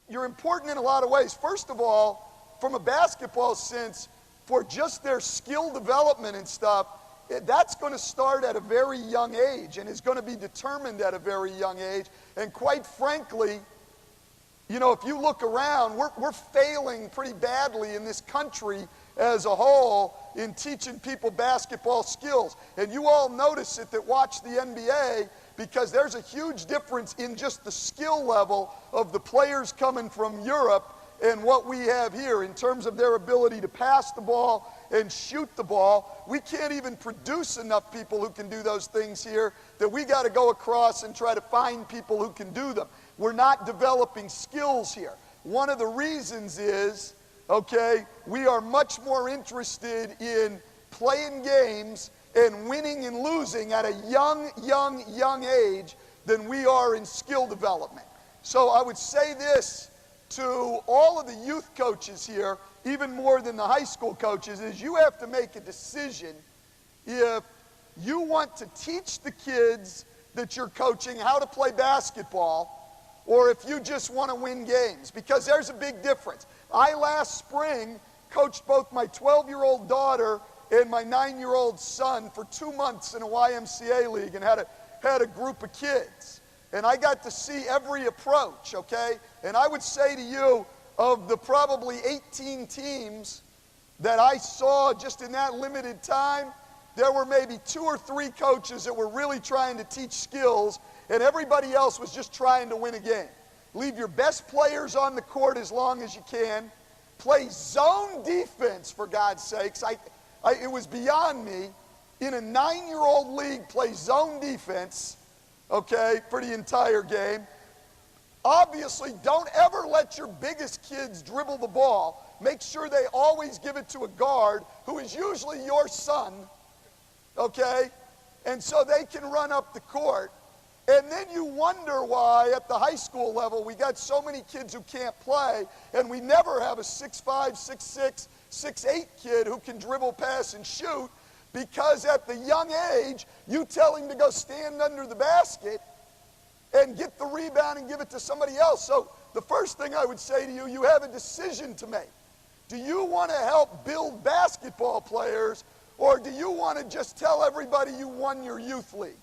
you're important in a lot of ways. First of all, from a basketball sense, for just their skill development and stuff, that's going to start at a very young age and is going to be determined at a very young age. And quite frankly, you know, if you look around, we're failing pretty badly in this country as a whole in teaching people basketball skills. And you all notice it that watch the NBA, because there's a huge difference in just the skill level of the players coming from Europe and what we have here in terms of their ability to pass the ball and shoot the ball. We can't even produce enough people who can do those things here, that we got to go across and try to find people who can do them. We're not developing skills here. One of the reasons is, okay, we are much more interested in playing games and winning and losing at a young age than we are in skill development. So I would say this to all of the youth coaches here, even more than the high school coaches, is you have to make a decision if you want to teach the kids that you're coaching how to play basketball, or if you just want to win games, because there's a big difference. I last spring coached both my 12-year-old daughter and my 9-year-old son for 2 months in a YMCA league and had a group of kids. And I got to see every approach, okay? And I would say to you, of the probably 18 teams that I saw just in that limited time, there were maybe 2 or 3 coaches that were really trying to teach skills, and everybody else was just trying to win a game. Leave your best players on the court as long as you can. Play zone defense, for God's sakes. It was beyond me. In a 9-year-old league, play zone defense, okay, for the entire game. Obviously, don't ever let your biggest kids dribble the ball. Make sure they always give it to a guard who is usually your son, okay? And so they can run up the court. And then you wonder why at the high school level we got so many kids who can't play, and we never have a 6'5", 6'6", 6'8" kid who can dribble, pass, and shoot, because at the young age, you tell him to go stand under the basket and get the rebound and give it to somebody else. So the first thing I would say to you, you have a decision to make. Do you want to help build basketball players, or do you want to just tell everybody you won your youth league?